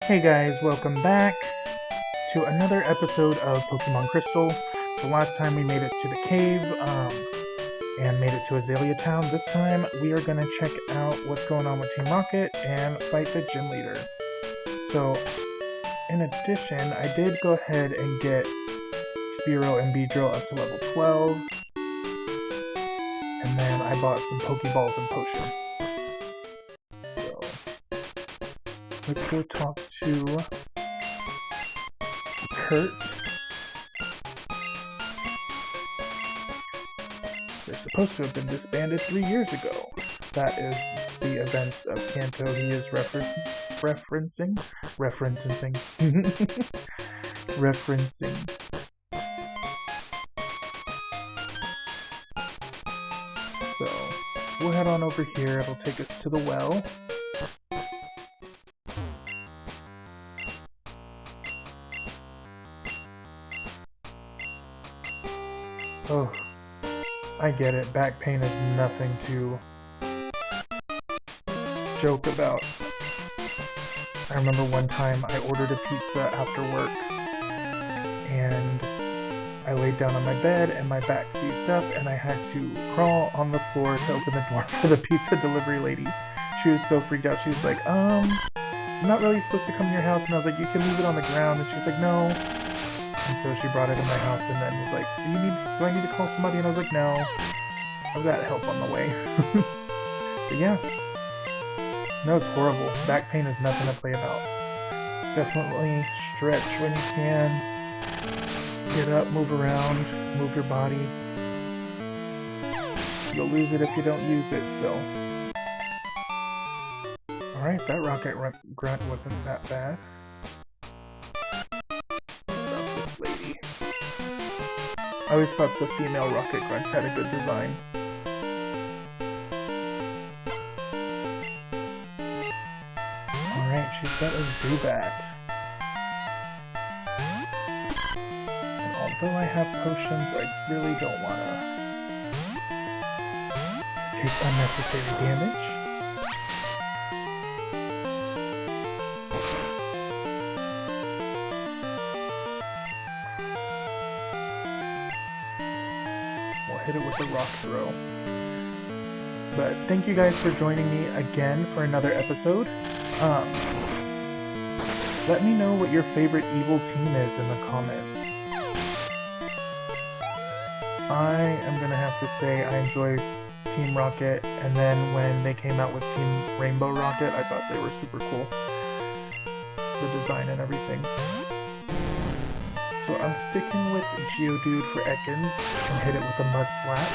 Hey guys, welcome back to another episode of Pokemon Crystal. The last time we made it to the cave and made it to Azalea Town. This time we are going to check out what's going on with Team Rocket and fight the gym leader. So, in addition, I did go ahead and get Spearow and Beedrill up to level 12. And then I bought some Pokeballs and potions. So, let's go talk to Kurt. They're supposed to have been disbanded 3 years ago. That is the events of Kanto he is referencing. So, we'll head on over here. It'll take us to the well. Oh, I get it. Back pain is nothing to joke about. I remember one time I ordered a pizza after work and I laid down on my bed and my back seized up and I had to crawl on the floor to open the door for the pizza delivery lady. She was so freaked out. She was like, I'm not really supposed to come to your house. And I was like, you can leave it on the ground. And she was like, no. And so she brought it to my house and then was like, do I need to call somebody? And I was like, no, I've got help on the way. But yeah, no, it's horrible. Back pain is nothing to play about. Definitely stretch when you can. Get up, move around, move your body. You'll lose it if you don't use it, so. Alright, that rocket grunt wasn't that bad. I always thought the female rocket grunts had a good design. Alright, she's got a Zubat. And although I have potions, I really don't want to take unnecessary damage. Hit it with a rock throw. But thank you guys for joining me again for another episode. Let me know what your favorite evil team is in the comments. I am gonna have to say I enjoy Team Rocket, and then when they came out with Team Rainbow Rocket, I thought they were super cool. The design and everything. So I'm sticking with Geodude for Ekans and hit it with a Mud Slap.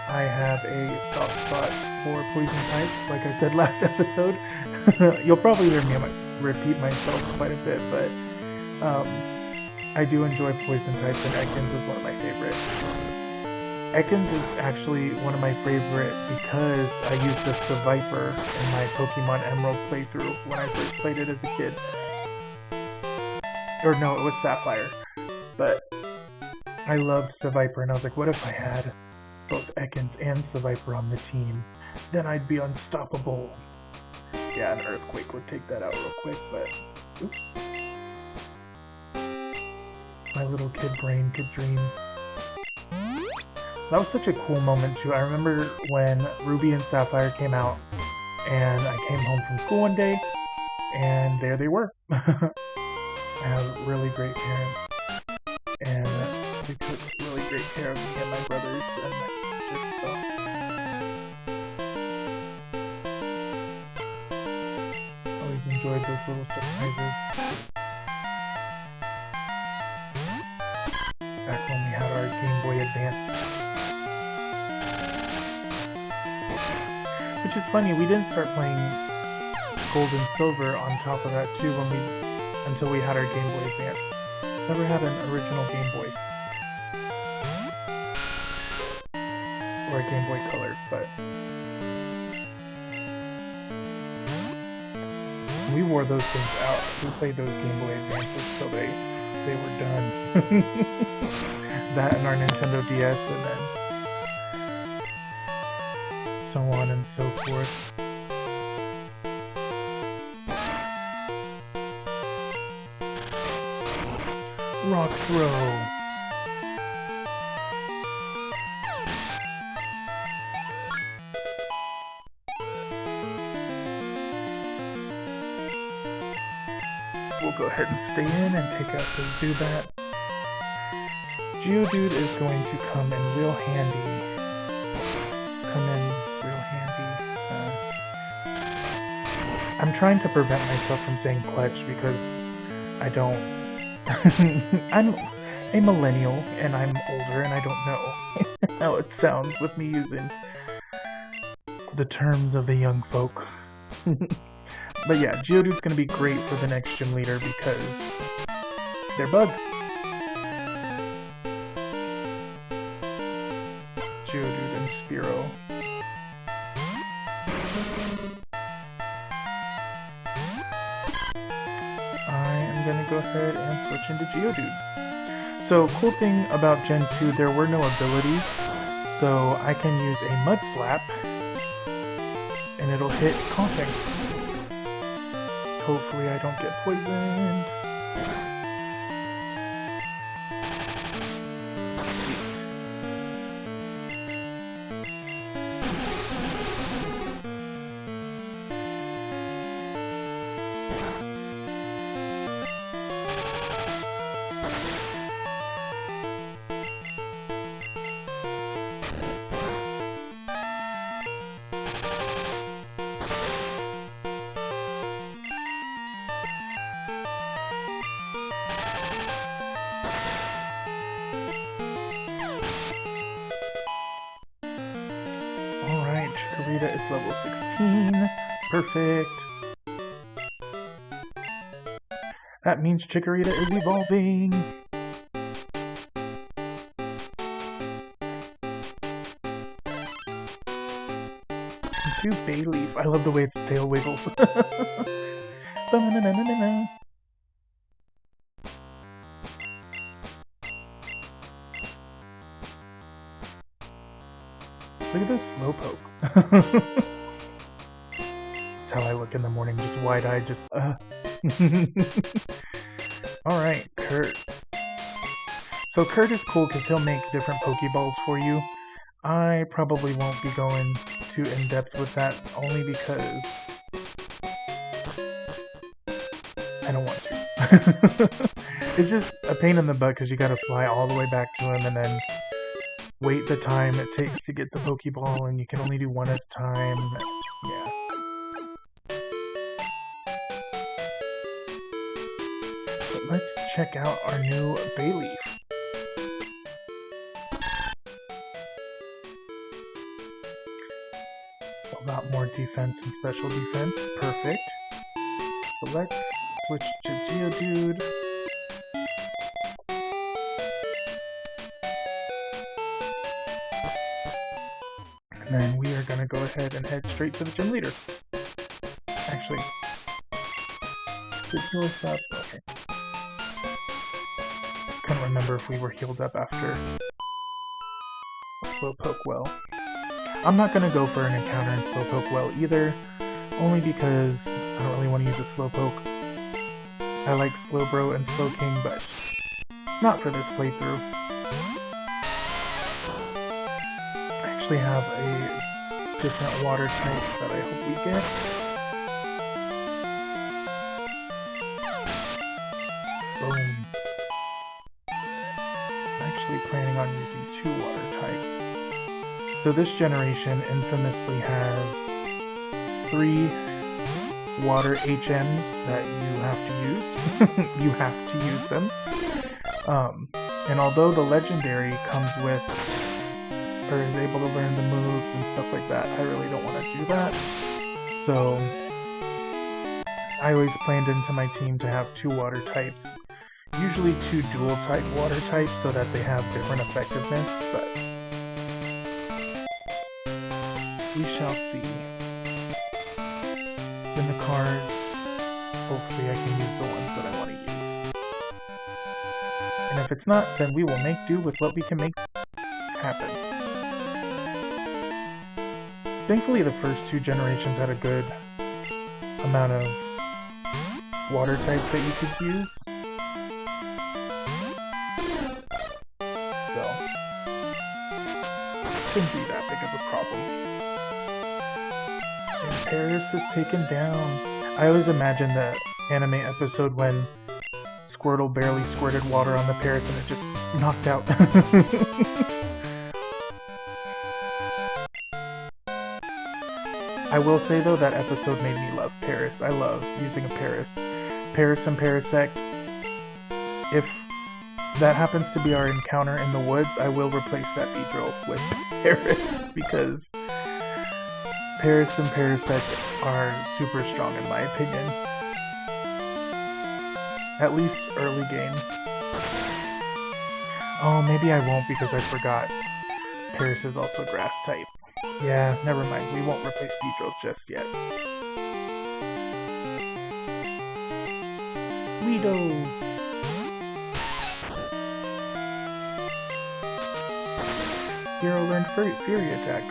I have a soft spot for poison types, like I said last episode. You'll probably hear me repeat myself quite a bit, but I do enjoy poison types, and Ekans is one of my favorites. Ekans is actually one of my favorite because I used the Viper in my Pokemon Emerald playthrough when I first played it as a kid. Or no, it was Sapphire. But I loved Viper, and I was like, what if I had both Ekans and Viper on the team? Then I'd be unstoppable. Yeah, an Earthquake would take that out real quick, but oops. My little kid brain could dream. That was such a cool moment too. I remember when Ruby and Sapphire came out and I came home from school one day and there they were. I have really great parents and they took really great care of me and my brothers and my sisters, so. Always enjoyed those little surprises. Back when we had our Game Boy Advance. Which is funny, we didn't start playing Gold and Silver on top of that too until we had our Game Boy Advance. Never had an original Game Boy. Or a Game Boy Color, but We wore those things out. We played those Game Boy Advances till they were done. That and our Nintendo DS, and then so on and so forth. Rock throw. We'll go ahead and stay in and take out the Zubat. Geodude is going to come in real handy. I'm trying to prevent myself from saying clutch because I don't. I'm a millennial and I'm older and I don't know how it sounds with me using the terms of the young folk. But yeah, Geodude's gonna be great for the next gym leader because they're bugs. Geodude and Spearow. I am gonna go ahead and switch into Geodude. So, cool thing about Gen 2, there were no abilities, so I can use a Mud Slap and it'll hit Coughing. Hopefully I don't get poisoned. Alright, Chikorita is level 16. Perfect. That means Chikorita is evolving. To Bayleaf. I love the way its tail wiggles. Look at this Slowpoke. That's how I look in the morning, just wide-eyed, just Alright, Kurt. So Kurt is cool because he'll make different Pokeballs for you. I probably won't be going too in-depth with that, only because I don't want to. It's just a pain in the butt because you gotta fly all the way back to him and then wait the time it takes to get the Pokeball, and you can only do one at a time. Yeah. But let's check out our new Bayleaf. A lot more defense and special defense. Perfect. So let's switch to Geodude. And then we are going to go ahead and head straight to the gym leader. Actually, did heal us up? Okay. Couldn't remember if we were healed up after Slowpoke Well. I'm not going to go for an encounter in Slowpoke Well either, only because I don't really want to use a Slowpoke. I like Slowbro and Slowking, but not for this playthrough. I actually have a different water type that I hope we get. Boom. I'm actually planning on using 2 water types. So this generation infamously has 3 water HMs that you have to use. You have to use them. And although the legendary comes with, or is able to learn the moves and stuff like that, I really don't want to do that. So I always planned into my team to have 2 water types. Usually 2 dual type water types so that they have different effectiveness, but we shall see. It's in the cards. hopefully I can use the ones that I want to use. And if it's not, then we will make do with what we can make happen. Thankfully, the first two generations had a good amount of water types that you could use. So, it shouldn't be that big of a problem. And Paris is taken down. I always imagine the anime episode when Squirtle barely squirted water on the Paris and it just knocked out. I will say though, that episode made me love Paris. I love using a Paris. Paris and Parasect. If that happens to be our encounter in the woods, I will replace that Beedrill with Paris because Paris and Parasect are super strong in my opinion. At least early game. Oh, maybe I won't because I forgot. Paris is also grass type. Yeah, never mind. We won't replace Beedrill just yet. Weedo! Hero learned Fury Attack.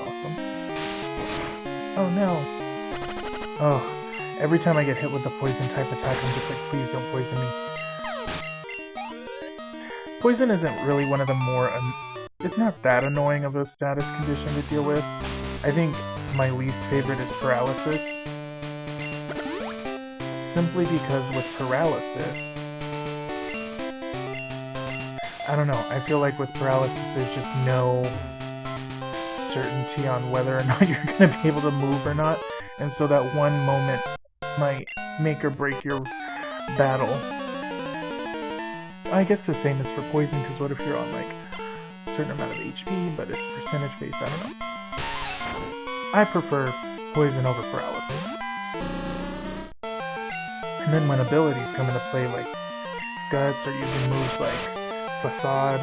Awesome. Oh no! Oh, every time I get hit with the poison type attack, I'm just like, please don't poison me. Poison isn't really one of the more... it's not that annoying of a status condition to deal with. I think my least favorite is paralysis. Simply because with paralysis... I don't know, I feel like with paralysis there's just no certainty on whether or not you're going to be able to move or not. And so that one moment might make or break your battle. I guess the same is for poison, because what if you're on like a certain amount of HP, but it's percentage based, I don't know. I prefer poison over paralysis. And then when abilities come into play like Guts or using moves like Facade,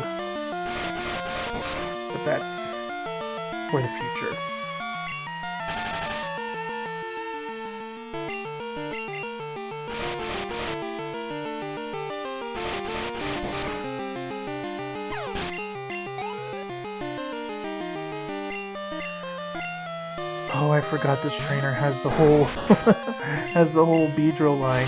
but that's for the future. Oh, I forgot this trainer has the whole has the whole Beedrill line.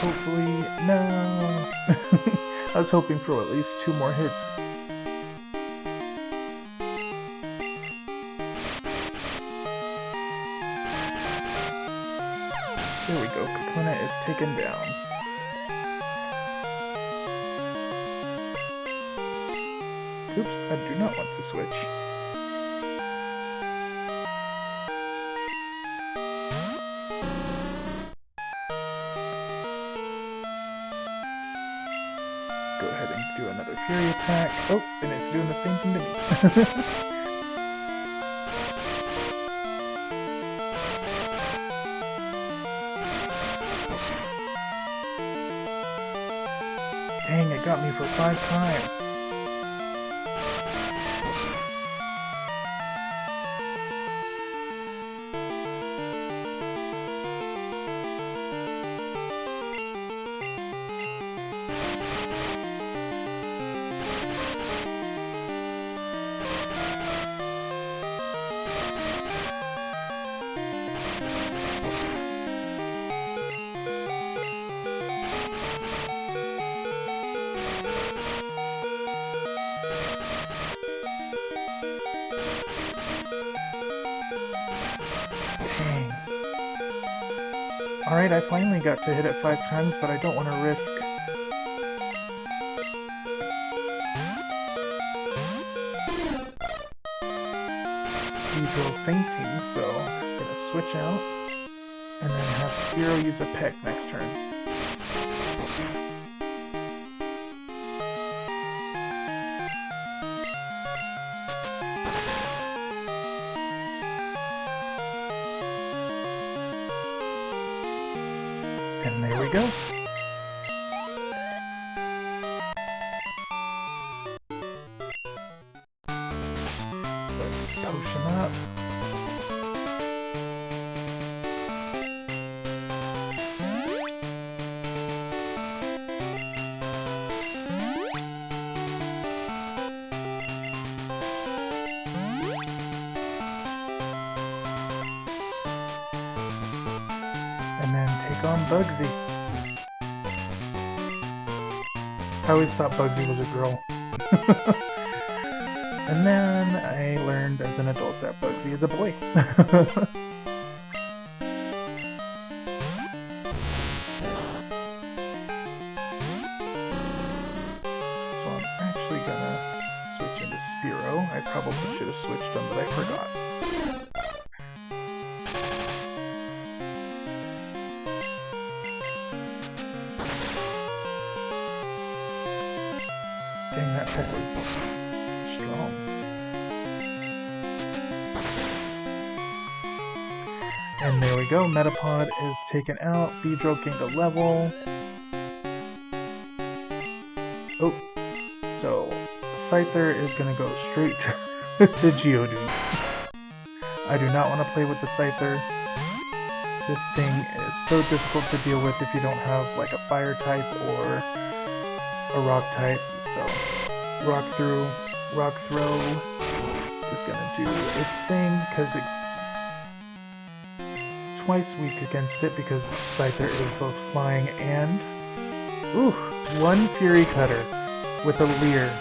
Hopefully, no. I was hoping for at least 2 more hits. There we go, Kakuna is taken down. Oops, I do not want to switch. Go ahead and do another Fury Attack. Oh, and it's doing the same thing to me. Dang, it got me for 5 times. Dang. Alright, I finally got to hit it 5 times, but I don't want to risk. Beedrill fainting, so I'm gonna switch out, and then have Spearow use a peck next turn. go. Potion up. And then take on Bugsy. I always thought Bugsy was a girl. And then I learned as an adult that Bugsy is a boy. So I'm actually gonna switch into Spearow. I probably should have switched them, but I forgot. Dang, that tech was strong. And there we go, Metapod is taken out, Beedrill gained a level. Oh, so Scyther is gonna go straight to Geodude. I do not want to play with the Scyther. This thing is so difficult to deal with if you don't have like a fire type or a rock type. So rock throw is gonna do its thing because it's twice weak against it because Scyther is both flying and one Fury Cutter with a Leer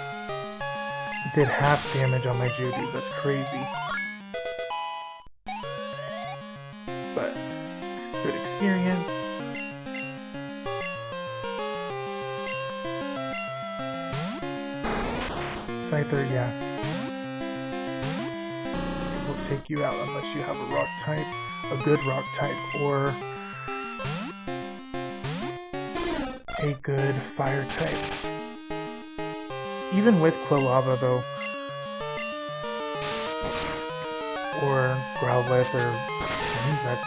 did half damage on my Geodude. That's crazy. But good experience. Scyther, yeah. It will take you out unless you have a rock type, a good rock type, or a good fire type. Even with Quilava though, or Growlithe, or I think that's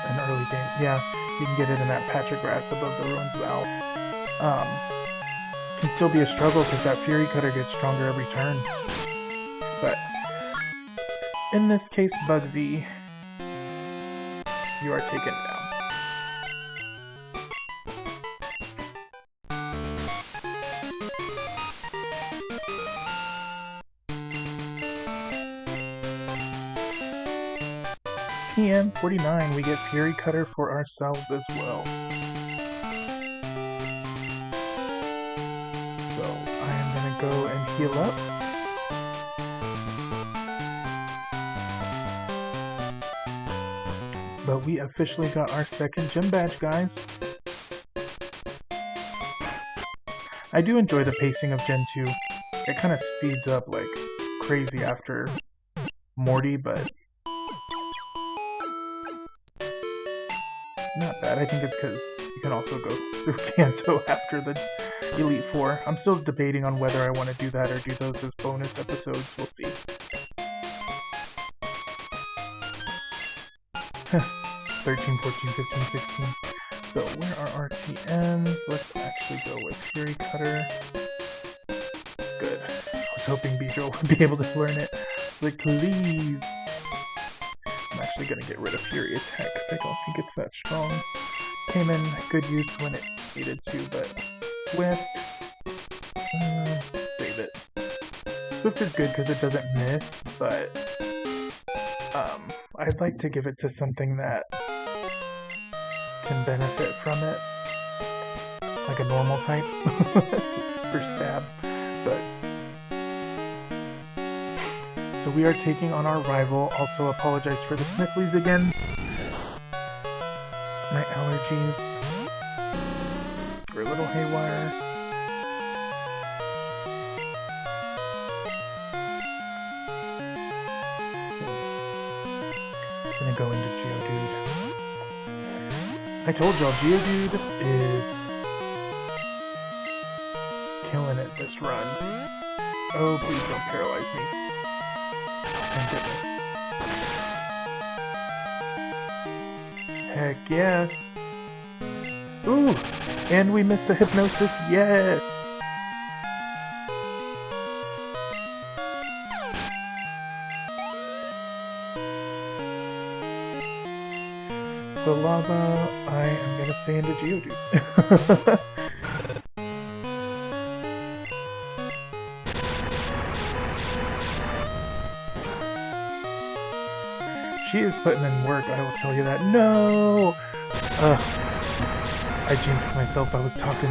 an early game. Yeah, you can get it in that patch of grass above the Ruins Valve. Can still be a struggle because that Fury Cutter gets stronger every turn. But in this case, Bugsy, you are taken down. PM 49, we get Fury Cutter for ourselves as well. So I am gonna go and heal up. But we officially got our second gym badge, guys. I do enjoy the pacing of Gen 2. It kind of speeds up like crazy after Morty, but not bad. I think it's because you can also go through Kanto after the Elite Four. I'm still debating on whether I want to do that or do those as bonus episodes. We'll see. 13, 14, 15, 16. So where are our TMs? Let's actually go with Fury Cutter. Good. I was hoping Beedrill would be able to learn it. Like, please. I'm actually going to get rid of Fury Attack because I don't think it's that strong. Came in good use when it needed to, but Swift. Save it. Swift is good because it doesn't miss, but I'd like to give it to something that can benefit from it. Like a normal type. For stab. But so we are taking on our rival. Also apologize for the snifflies again. My allergies are a little haywire. I'm gonna go into Geodude. I told y'all, Geodude is killing it this run. Oh, please don't paralyze me. Thank goodness. Heck yeah. Ooh! And we missed the hypnosis, yes! The lava, I am gonna stay into Geodude. She is putting in work, I will tell you that. No! I jinxed myself. I was talking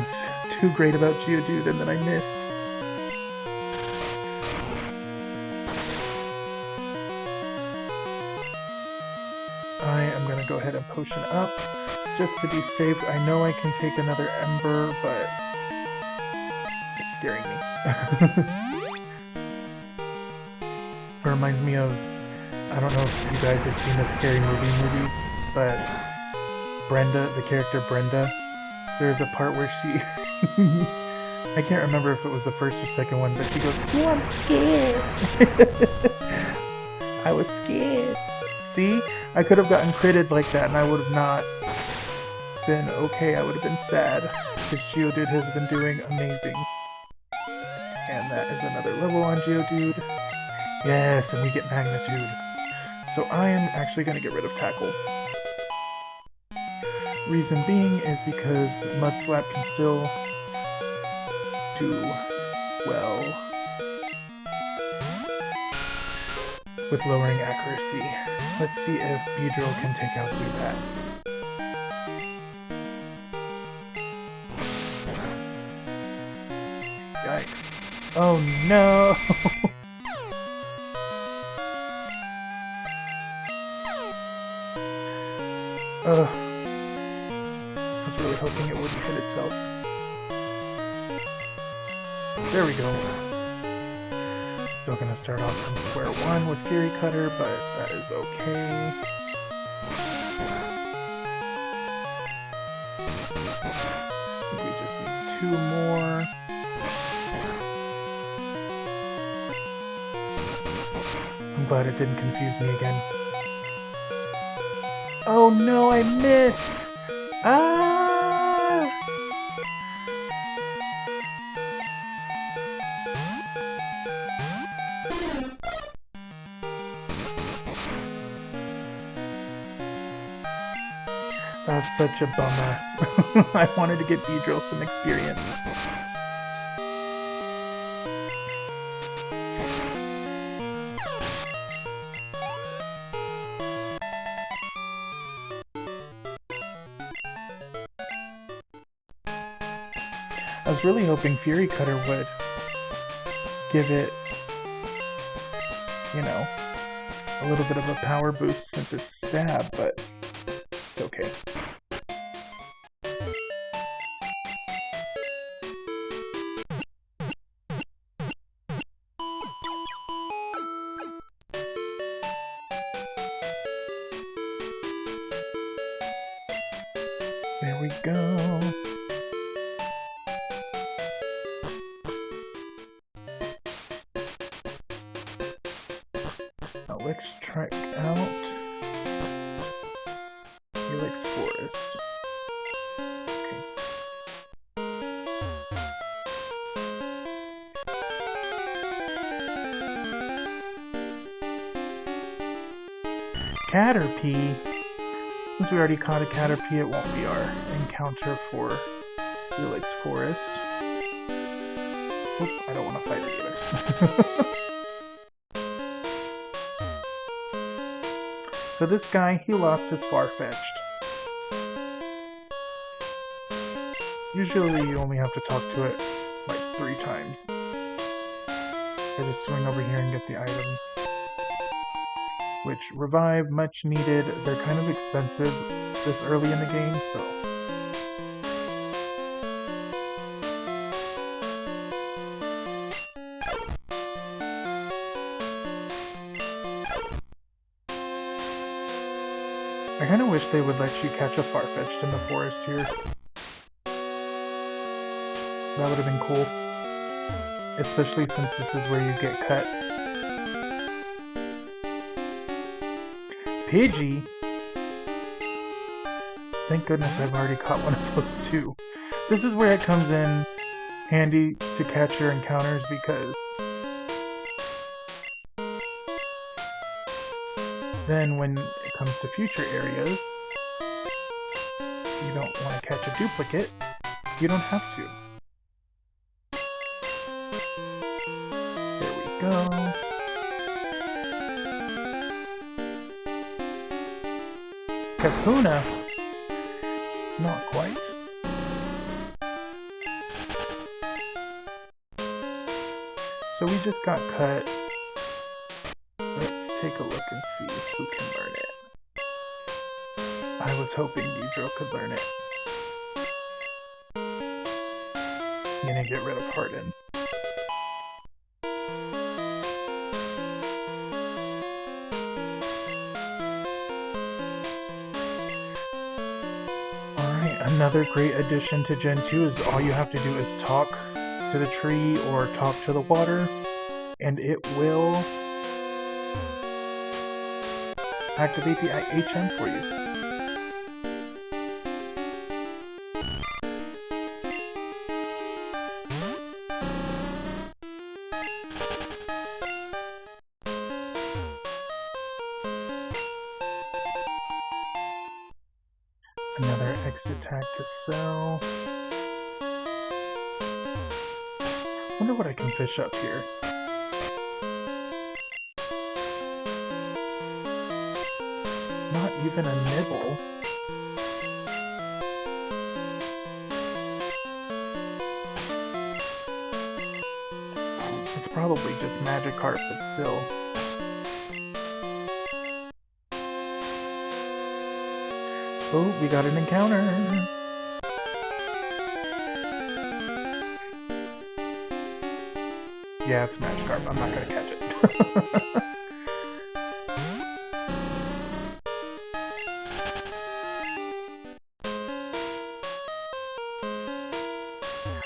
too great about Geodude and then I missed. I am gonna go ahead and potion up just to be safe. I know I can take another Ember, but it's scaring me. It reminds me of, I don't know if you guys have seen the Scary Movie movies, but Brenda, the character Brenda, there's a part where she, I can't remember if it was the first or second one, but she goes, "Oh, I'm scared." I was scared. See? I could have gotten critted like that and I would have not been okay. I would have been sad, because Geodude has been doing amazing. And that is another level on Geodude. Yes, and we get Magnitude. So I am actually going to get rid of Tackle. Reason being is because Mud Slap can still do well with lowering accuracy. Let's see if Beedrill can take out Zubat. Yikes. Oh no! Ugh. I was really hoping it wouldn't hit itself. There we go. Still gonna start off from square one with Fury Cutter, but that is okay. I think we just need 2 more. I'm glad it didn't confuse me again. Oh no, I missed! Ah! That's such a bummer. I wanted to get Beedrill some experience. I was really hoping Fury Cutter would give it, you know, a little bit of a power boost since it's stab, but it's okay. There we go. Now let's check out Helix Forest. Okay. Caterpie? Since we already caught a Caterpie, it won't be our encounter for Helix Forest. Oops, I don't want to fight it either. So this guy, he lost his Farfetch'd. Usually you only have to talk to it like 3 times. I just swing over here and get the items. Which, revive, much needed. They're kind of expensive this early in the game, so... I kinda wish they would let you catch a Farfetch'd in the forest here. That would have been cool. Especially since this is where you get cut. Pidgey? thank goodness I've already caught one of those too. This is where it comes in handy to catch your encounters because then when it comes to future areas, you don't want to catch a duplicate, you don't have to. There we go. Kahuna! Not quite. So we just got cut. Let's take a look and see who can learn it. I was hoping Beedrill could learn it. I'm gonna get rid of Harden. Alright, another great addition to Gen 2 is all you have to do is talk to the tree or talk to the water, and it will activate the HM for you. Another X attack to sell. Wonder what I can fish up here. Not even a nibble. It's probably just Magikarp, but still. Oh, we got an encounter! Yeah, it's Magikarp. I'm not gonna catch it.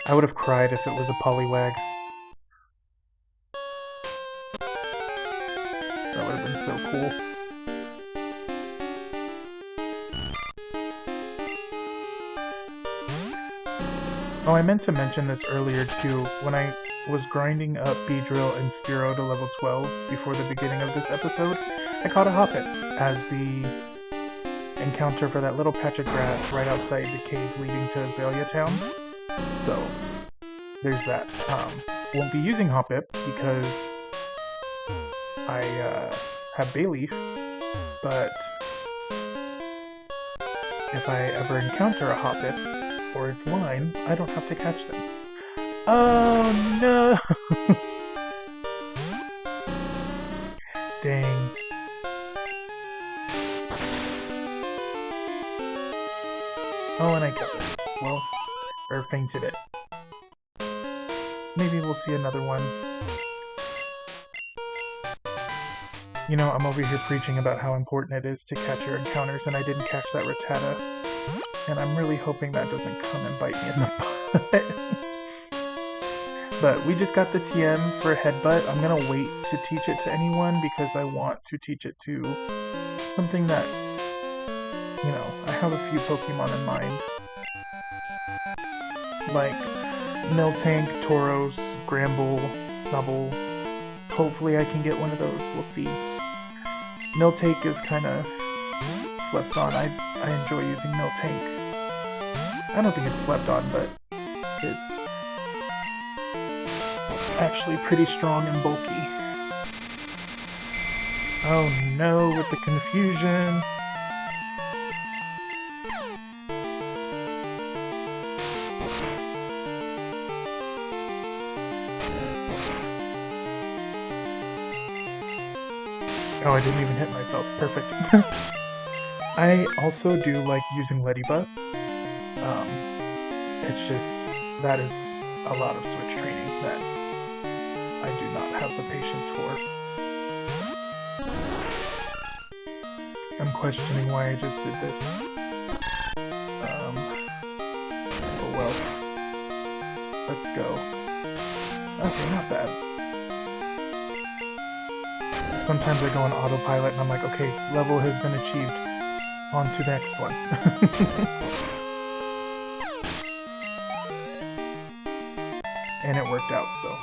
I would have cried if it was a Poliwag. That would have been so cool. Oh, I meant to mention this earlier too. When I was grinding up Beedrill and Spearow to level 12 before the beginning of this episode, I caught a Hoppip as the encounter for that little patch of grass right outside the cave leading to Azalea Town. So, there's that. Won't be using Hoppip because I have Bayleaf, but if I ever encounter a Hoppip or its line, I don't have to catch them. Oh no! Dang. Oh, and I killed it. Well, or fainted it. Maybe we'll see another one. You know, I'm over here preaching about how important it is to catch your encounters, and I didn't catch that Rattata. And I'm really hoping that doesn't come and bite me in the butt. But we just got the TM for Headbutt. I'm gonna wait to teach it to anyone because I want to teach it to something that, you know, I have a few Pokemon in mind. Like Miltank, Tauros, Gramble, Snubble. Hopefully I can get one of those, we'll see. Miltank is kinda slept on. I enjoy using Miltank. I don't think it's slept on, but it's actually pretty strong and bulky. Oh no, with the confusion. Oh, I didn't even hit myself. Perfect. I also do like using Ladybug. It's just, that is a lot of switch training that I do not have the patience for. I'm questioning why I just did this. Oh well. Let's go. Okay, not bad. Sometimes I go on autopilot and I'm like, okay, level has been achieved. on to the next one. And it worked out, so.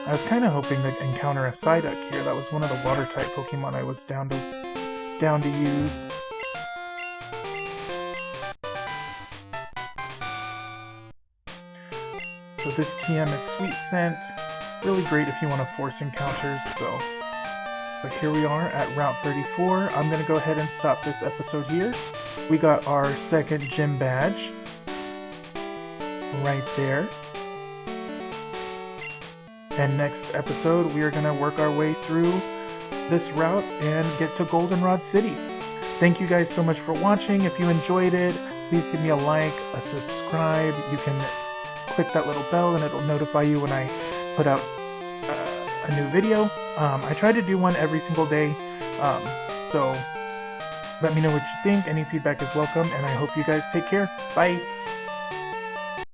I was kind of hoping to encounter a Psyduck here. That was one of the water-type Pokemon I was down to use. So this TM is Sweet Scent. Really great if you want to force encounters, so. But here we are at Route 34. I'm going to go ahead and stop this episode here. We got our second gym badge. Right there. And next episode, we are going to work our way through this route and get to Goldenrod City. Thank you guys so much for watching. If you enjoyed it, please give me a like, a subscribe. You can click that little bell and it'll notify you when I put out a new video. I try to do one every single day, so let me know what you think. Any feedback is welcome, and I hope you guys take care. Bye!